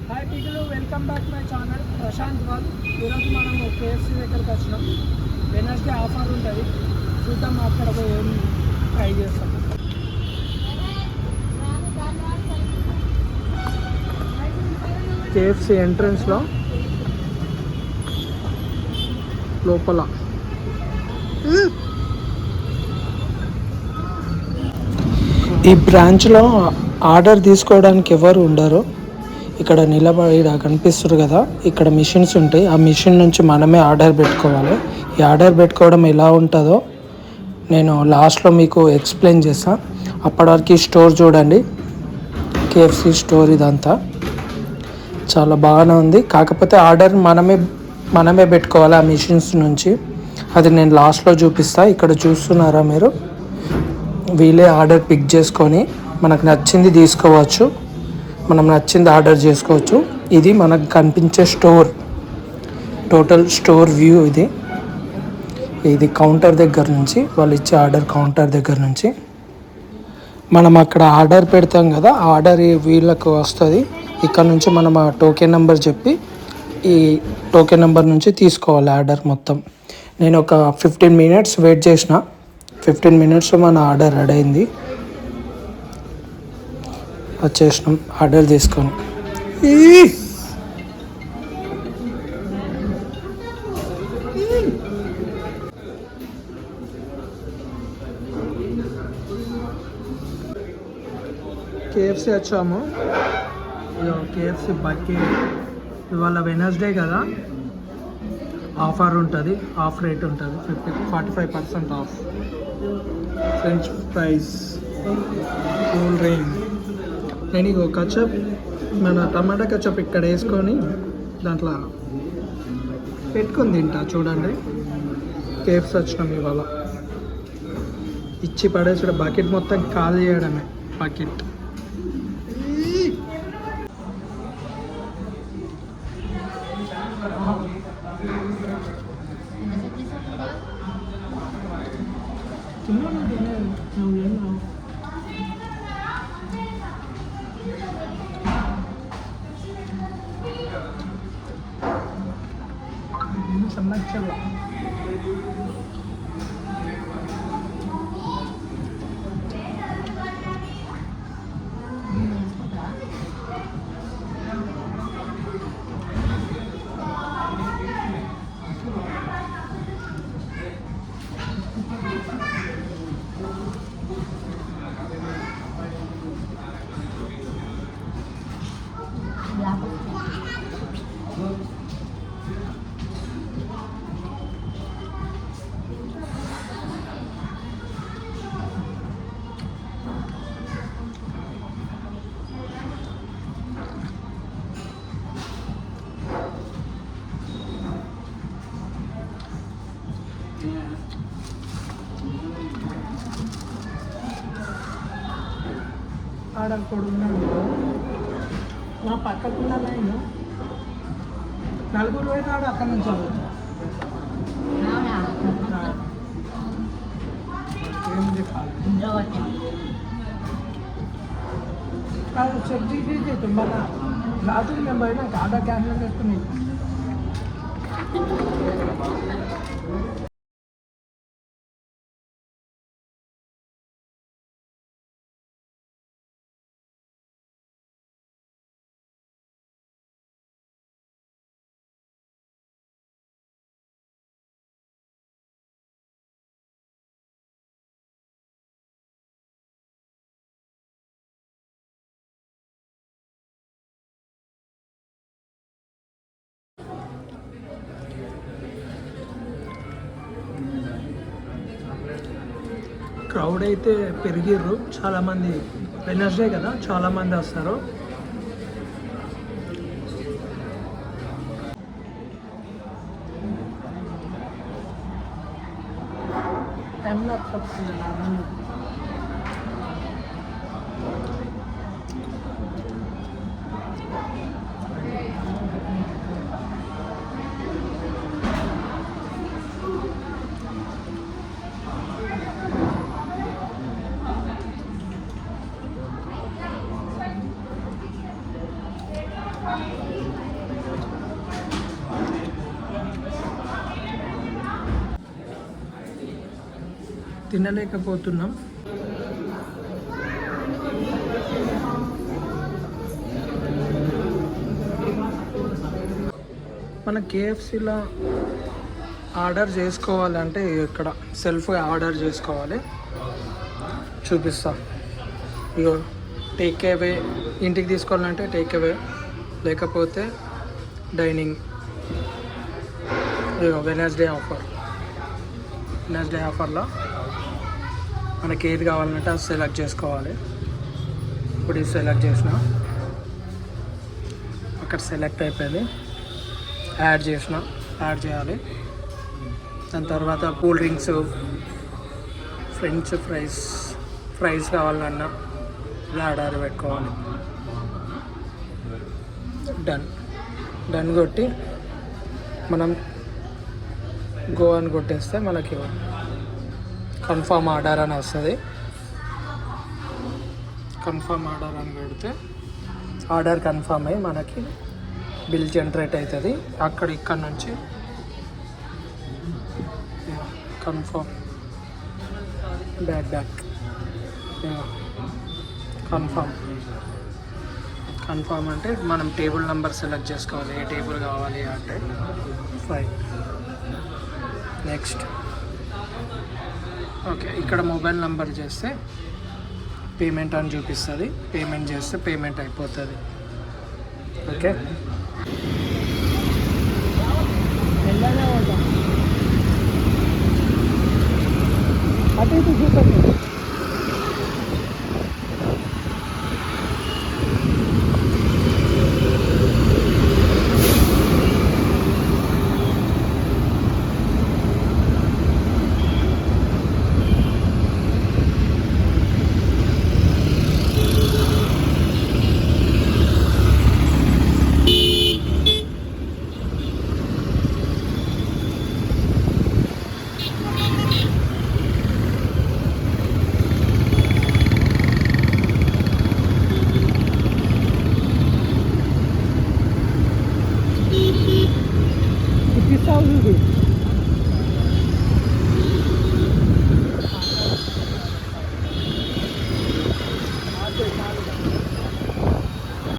Hi people, welcome back my channel Prashant wall. ఈరోజు మనము KFC దగ్గరకు వచ్చినాం. వెనస్డే ఆఫర్ ఉంటుంది, చూద్దాం అక్కడ పోయి ఏం ట్రై చేస్తాం. కేఎఫ్సీ ఎంట్రన్స్లో లోపల ఈ బ్రాంచ్లో ఆర్డర్ తీసుకోవడానికి ఎవరు ఉండరు. ఇక్కడ నిలబడి కనిపిస్తారు కదా, ఇక్కడ మిషన్స్ ఉంటాయి. ఆ మిషన్ నుంచి మనమే ఆర్డర్ పెట్టుకోవాలి. ఈ ఆర్డర్ పెట్టుకోవడం ఎలా ఉంటుందో నేను లాస్ట్లో మీకు ఎక్స్ప్లెయిన్ చేస్తాను. అప్పటివరకు స్టోర్ చూడండి. కేఎఫ్సీ స్టోర్ ఇదంతా చాలా బాగానే ఉంది. కాకపోతే ఆర్డర్ మనమే పెట్టుకోవాలి ఆ మిషన్స్ నుంచి. అది నేను లాస్ట్లో చూపిస్తాను. ఇక్కడ చూస్తున్నారా మీరు, వీళ్ళే ఆర్డర్ పిక్ చేసుకొని మనకు నచ్చింది తీసుకోవచ్చు, మనం నచ్చింది ఆర్డర్ చేసుకోవచ్చు. ఇది మనకు కనిపించే స్టోర్, టోటల్ స్టోర్ వ్యూ. ఇది కౌంటర్ దగ్గర నుంచి, వాళ్ళు ఇచ్చే ఆర్డర్ కౌంటర్ దగ్గర నుంచి మనం అక్కడ ఆర్డర్ పెడతాం కదా, ఆర్డర్ వీళ్ళకు వస్తుంది. ఇక్కడ నుంచి మనం ఆ టోకెన్ నెంబర్ చెప్పి ఈ టోకెన్ నెంబర్ నుంచి తీసుకోవాలి ఆర్డర్ మొత్తం. నేను ఒక 15 minutes వెయిట్ చేసిన. 15 minutesలో మన ఆర్డర్ రెడీ అయింది. వచ్చేసినాం ఆర్డర్ తీసుకొని. కేఎఫ్సీ వచ్చాము. కేఎఫ్సీ బకెట్ ఇవాళ వెనస్డే కదా, ఆఫర్ ఉంటుంది, ఆఫ్ రేట్ ఉంటుంది. 45% of. French fries, cool drink. నేను ఇగో కచప్, మన టమాటా కచప్ ఇక్కడ వేసుకొని దాంట్లో పెట్టుకొని తింటా. చూడండి, కేఎఫ్సీ వచ్చినాం ఇవాళ. ఇచ్చి పడేసాడు, బకెట్ మొత్తం ఖాళీ చేయడమే. బకెట్ సంబంధించాల. ఆడప్పుడు ఉన్నాడు నా పక్కకున్న లైన్, నలుగురు పోయినాడు అక్కడి నుంచి. చెక్ చేసి తుంబా రాత్రి మేము పోయినా ఆర్డర్ క్యాన్సిల్ చేసుకుని. క్రౌడ్ అయితే పెరిగిర్రు చాలామంది. వెనస్డే కదా, చాలామంది వస్తారు. తినలేకపోతున్నాం. మన కేఎఫ్సీలో ఆర్డర్ చేసుకోవాలంటే ఇక్కడ సెల్ఫ్గా ఆర్డర్ చేసుకోవాలి. చూపిస్తా. ఇగో టేక్ అవే, ఇంటికి తీసుకోవాలంటే టేక్ అవే, లేకపోతే డైనింగ్. ఇగో వెనస్డే ఆఫర్లో మనకి ఏది కావాలంటే అది సెలెక్ట్ చేసుకోవాలి. ఇప్పుడు ఇది సెలెక్ట్ చేసిన, అక్కడ సెలెక్ట్ అయిపోయింది. యాడ్ చేయాలి. దాని తర్వాత కూల్ డ్రింక్స్, ఫ్రెంచ్ ఫ్రైస్ కావాలన్నా ఇలా ఆర్డర్ పెట్టుకోవాలి. డన్ కొట్టి మనం గో అని కొట్టేస్తే మనకి కన్ఫర్మ్ ఆర్డర్ అని వస్తుంది. కన్ఫర్మ్ ఆర్డర్ అని పెడితే ఆర్డర్ కన్ఫర్మ్ అయ్యి మనకి బిల్ జనరేట్ అవుతుంది. ఇక్కడ నుంచి కన్ఫర్మ్ బ్యాక్ కన్ఫర్మ్ అంటే మనం టేబుల్ నెంబర్ సెలెక్ట్ చేసుకోవాలి. ఏ టేబుల్ కావాలి అంటే 5. నెక్స్ట్ ఓకే, ఇక్కడ మొబైల్ నెంబర్ చేస్తే పేమెంట్ అని చూపిస్తుంది. పేమెంట్ చేస్తే పేమెంట్ అయిపోతుంది. ఓకే, అటు ఇటు చూపండి. Salve,